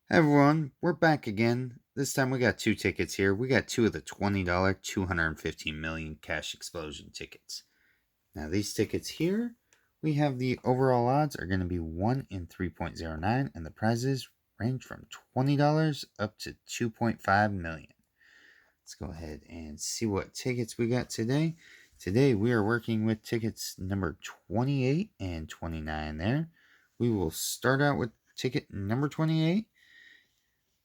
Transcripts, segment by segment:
Hey everyone, we're back again. This time we got two tickets here. We got two of the $20 215 million cash explosion tickets. Now these tickets here, we have the overall odds are going to be 1 in 3.09 and the prizes range from $20 up to 2.5 million. Let's go ahead and see what tickets we got today. Today we are working with tickets number 28 and 29 there. We will start out with ticket number 28.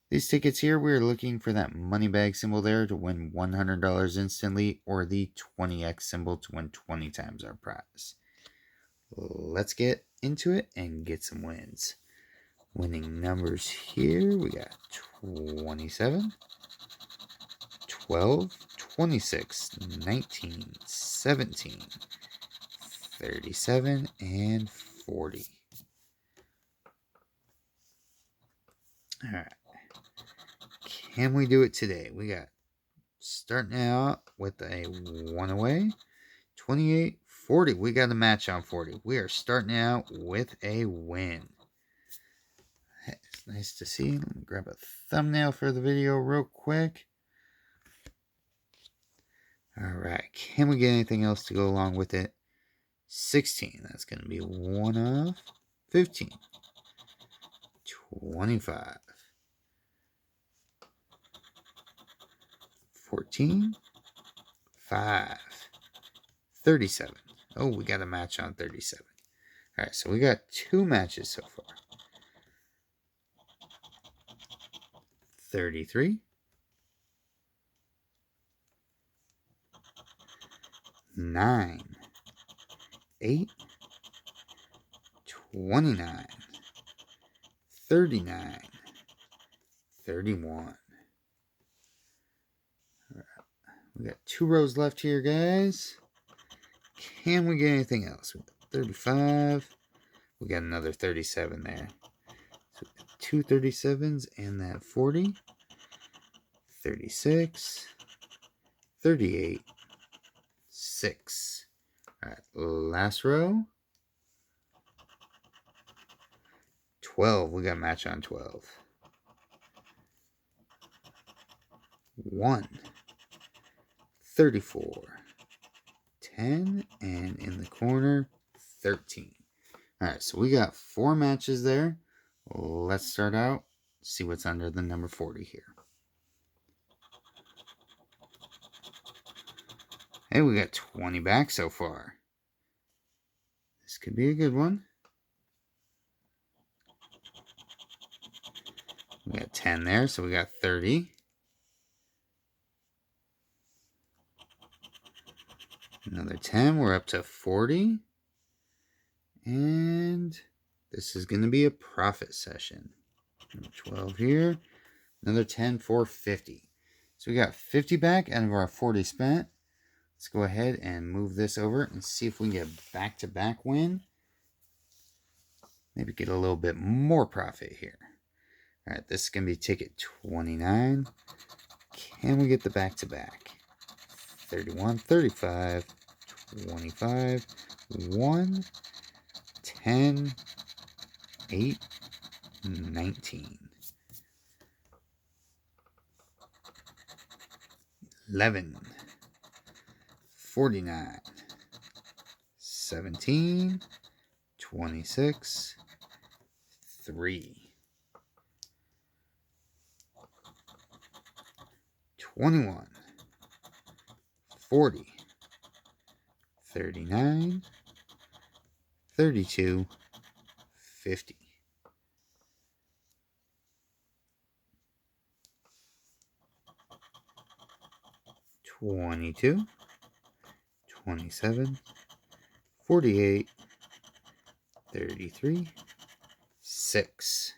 These tickets here, we're looking for that money bag symbol there to win $100 instantly, or the 20x symbol to win 20 times our prize. Let's get into it and get some wins. Winning numbers here, we got 27, 12, 26, 19, 17, 37, and 40. All right. Can we do it today? We got starting out with a 1 away, 28, 40. We got a match on 40. We are starting out with a win. It's nice to see. Let me grab a thumbnail for the video real quick. All right. Can we get anything else to go along with it? 16. That's going to be one of 15. 25. 14. 5. 37. Oh, we got a match on 37. All right, so we got two matches so far. 33. 9. 8. 29. 39. 31. All right, we got two rows left here, guys. Can we get anything else? We got 35. We got another 37 there. So we got two 37s and that 40. 36. 38. 6. All right, last row. 12. We got a match on 12. 1. 34. 10. And in the corner, 13. All right, so we got four matches there. Let's start out, see what's under the number 40 here. Hey, we got 20 back so far. This could be a good one. We got 10 there, so we got 30. Another 10, we're up to 40. And this is going to be a profit session. Number 12 here. Another 10 for 50. So we got 50 back out of our 40 spent. Let's go ahead and move this over and see if we can get back-to-back win. Maybe get a little bit more profit here. All right, this is going to be ticket 29. Can we get the back-to-back? 31, 35, 25, 1, 10, 8, 19, 11, 49, 17, 26, 3, 21, 40, 39, 32, 50. 22, 27, 48, 33, 6,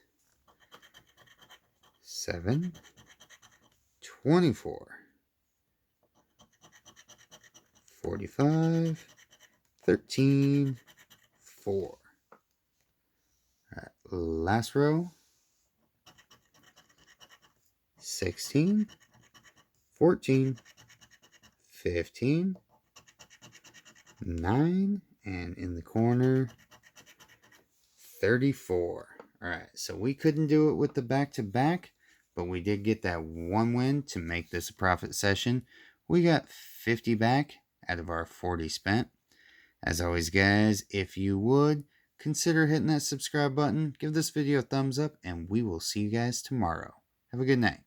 7, 24, 45, 13, 4. All right, last row. 16, 14, 15, 9, and in the corner, 34. Alright, so we couldn't do it with the back-to-back, but we did get that one win to make this a profit session. We got 50 back out of our 40 spent. As always, guys, if you would, consider hitting that subscribe button, give this video a thumbs up, and we will see you guys tomorrow. Have a good night.